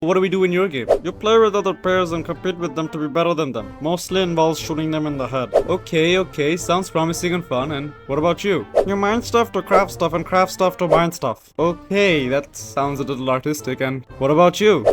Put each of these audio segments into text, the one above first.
What do we do in your game? You play with other players and compete with them to be better than them. Mostly involves shooting them in the head. Okay, sounds promising and fun. And what about you? You mine stuff to craft stuff and craft stuff to mine stuff. Okay, that sounds a little artistic. And what about you?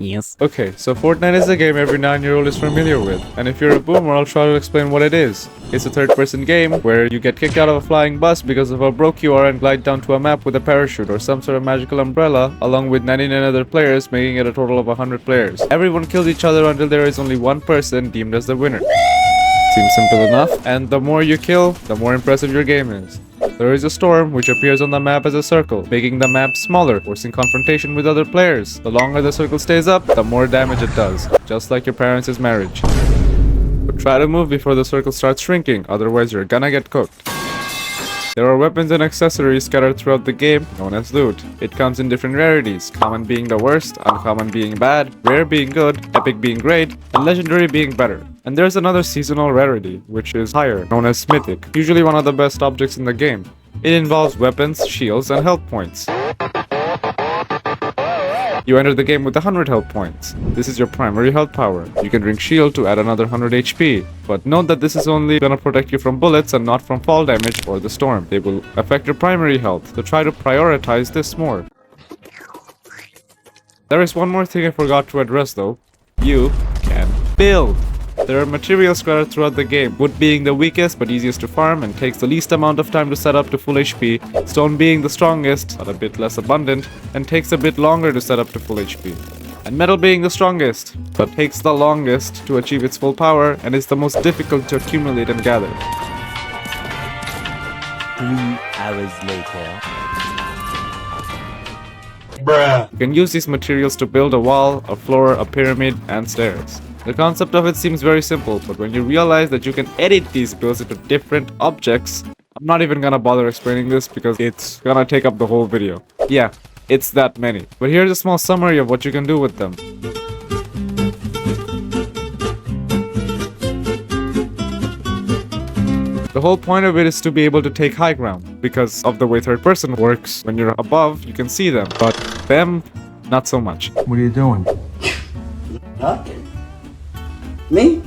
Yes. Okay, so Fortnite is a game every 9-year-old is familiar with, and if you're a boomer, I'll try to explain what it is. It's a third-person game where you get kicked out of a flying bus because of how broke you are and glide down to a map with a parachute or some sort of magical umbrella, along with 99 other players, making it a total of 100 players. Everyone kills each other until there is only one person deemed as the winner. Seems simple enough, and the more you kill, the more impressive your game is. There is a storm which appears on the map as a circle, making the map smaller, forcing confrontation with other players. The longer the circle stays up, the more damage it does, just like your parents' marriage. But try to move before the circle starts shrinking, otherwise you're gonna get cooked. There are weapons and accessories scattered throughout the game, known as loot. It comes in different rarities, common being the worst, uncommon being bad, rare being good, epic being great, and legendary being better. And there's another seasonal rarity, which is higher, known as mythic, usually one of the best objects in the game. It involves weapons, shields, and health points. You enter the game with 100 health points. This is your primary health power. You can drink shield to add another 100 HP. But note that this is only gonna protect you from bullets and not from fall damage or the storm. They will affect your primary health, so try to prioritize this more. There is one more thing I forgot to address though. You can build. There are materials scattered throughout the game, wood being the weakest but easiest to farm and takes the least amount of time to set up to full HP, stone being the strongest but a bit less abundant and takes a bit longer to set up to full HP, and metal being the strongest but takes the longest to achieve its full power and is the most difficult to accumulate and gather. 3 hours later. Bruh. You can use these materials to build a wall, a floor, a pyramid, and stairs. The concept of it seems very simple, but when you realize that you can edit these builds into different objects, I'm not even gonna bother explaining this because it's gonna take up the whole video. Yeah, it's that many. But here's a small summary of what you can do with them. The whole point of it is to be able to take high ground, because of the way third person works. When you're above, you can see them, but them, not so much. What are you doing? Nothing. Me?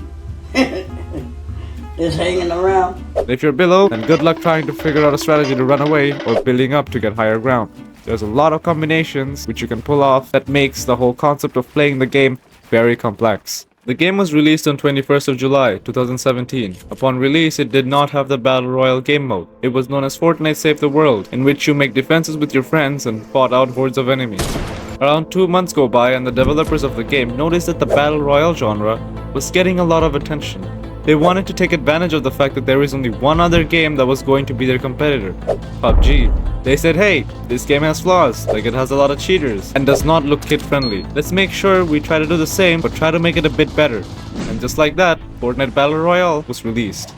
Just hanging around. If you're below, then good luck trying to figure out a strategy to run away or building up to get higher ground. There's a lot of combinations which you can pull off that makes the whole concept of playing the game very complex. The game was released on 21st of July, 2017. Upon release, it did not have the Battle Royale game mode. It was known as Fortnite Save the World, in which you make defenses with your friends and fought out hordes of enemies. Around 2 months go by and the developers of the game noticed that the Battle Royale genre was getting a lot of attention. They wanted to take advantage of the fact that there is only one other game that was going to be their competitor, PUBG. They said, hey, this game has flaws, like it has a lot of cheaters, and does not look kid-friendly. Let's make sure we try to do the same, but try to make it a bit better. And just like that, Fortnite Battle Royale was released.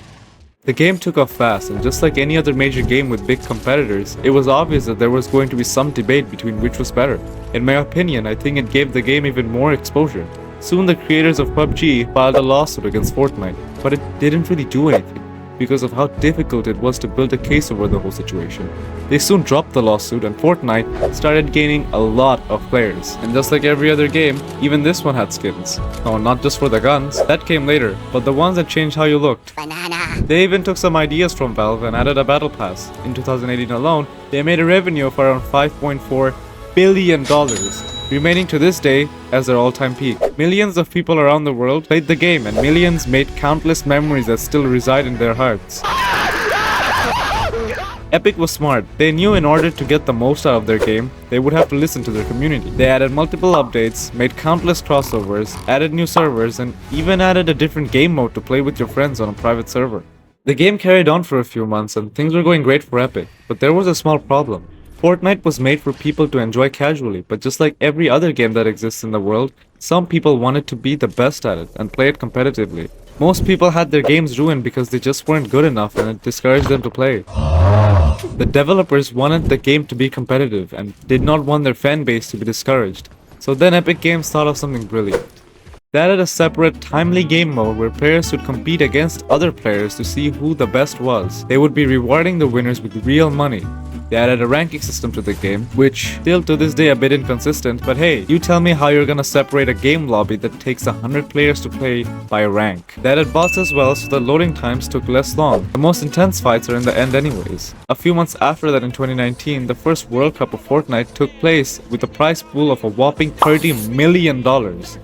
The game took off fast, and just like any other major game with big competitors, it was obvious that there was going to be some debate between which was better. In my opinion, I think it gave the game even more exposure. Soon the creators of PUBG filed a lawsuit against Fortnite, but it didn't really do anything, because of how difficult it was to build a case over the whole situation. They soon dropped the lawsuit and Fortnite started gaining a lot of players. And just like every other game, even this one had skins. No, not just for the guns, that came later, but the ones that changed how you looked. Banana. They even took some ideas from Valve and added a battle pass. In 2018 alone, they made a revenue of around $5.4 billion, remaining to this day as their all-time peak. Millions of people around the world played the game and millions made countless memories that still reside in their hearts. Epic was smart. They knew in order to get the most out of their game, they would have to listen to their community. They added multiple updates, made countless crossovers, added new servers, and even added a different game mode to play with your friends on a private server. The game carried on for a few months and things were going great for Epic, but there was a small problem. Fortnite was made for people to enjoy casually, but just like every other game that exists in the world, some people wanted to be the best at it and play it competitively. Most people had their games ruined because they just weren't good enough and it discouraged them to play. The developers wanted the game to be competitive and did not want their fan base to be discouraged. So then Epic Games thought of something brilliant. They added a separate, timely game mode where players would compete against other players to see who the best was. They would be rewarding the winners with real money. They added a ranking system to the game, which still to this day a bit inconsistent, but hey, you tell me how you're gonna separate a game lobby that takes 100 players to play by rank. They added bots as well, so the loading times took less long. The most intense fights are in the end anyways. A few months after that in 2019, the first World Cup of Fortnite took place with a prize pool of a whopping $30 million.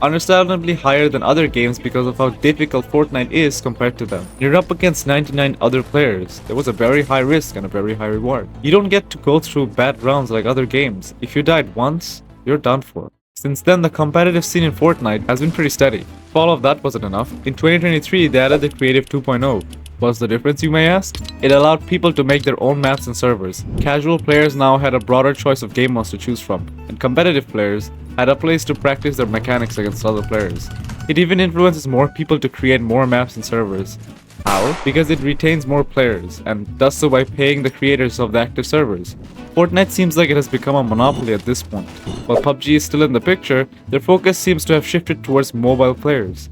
Understandably higher than other games because of how difficult Fortnite is compared to them. You're up against 99 other players. There was a very high risk and a very high reward. You don't get to go through bad rounds like other games. If you died once, you're done for. Since then, the competitive scene in Fortnite has been pretty steady. If all of that wasn't enough, in 2023 they added the Creative 2.0. What's the difference, you may ask? It allowed people to make their own maps and servers. Casual players now had a broader choice of game modes to choose from, and competitive players had a place to practice their mechanics against other players. It even influences more people to create more maps and servers. How? Because it retains more players, and does so by paying the creators of the active servers. Fortnite seems like it has become a monopoly at this point. While PUBG is still in the picture, their focus seems to have shifted towards mobile players.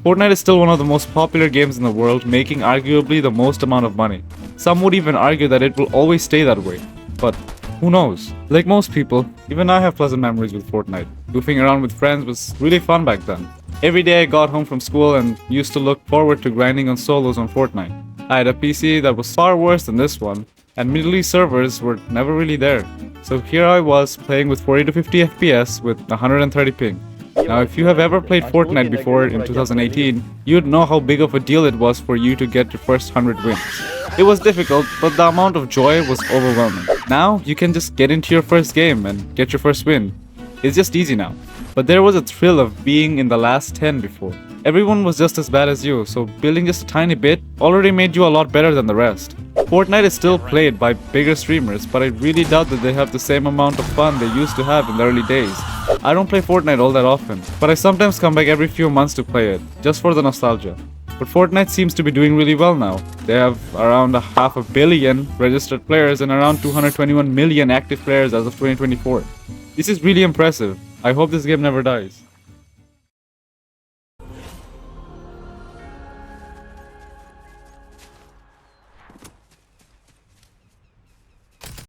Fortnite is still one of the most popular games in the world, making arguably the most amount of money. Some would even argue that it will always stay that way, but who knows? Like most people, even I have pleasant memories with Fortnite. Goofing around with friends was really fun back then. Every day I got home from school and used to look forward to grinding on solos on Fortnite. I had a PC that was far worse than this one, and Middle East servers were never really there. So here I was playing with 40 to 50 FPS with 130 ping. Now if you have ever played Fortnite before in 2018, you'd know how big of a deal it was for you to get your first 100 wins. It was difficult, but the amount of joy was overwhelming. Now you can just get into your first game and get your first win. It's just easy now. But there was a thrill of being in the last 10 before. Everyone was just as bad as you, so building just a tiny bit already made you a lot better than the rest. Fortnite is still played by bigger streamers, but I really doubt that they have the same amount of fun they used to have in the early days. I don't play Fortnite all that often, but I sometimes come back every few months to play it, just for the nostalgia. But Fortnite seems to be doing really well now. They have around 500 million registered players and around 221 million active players as of 2024. This is really impressive. I hope this game never dies.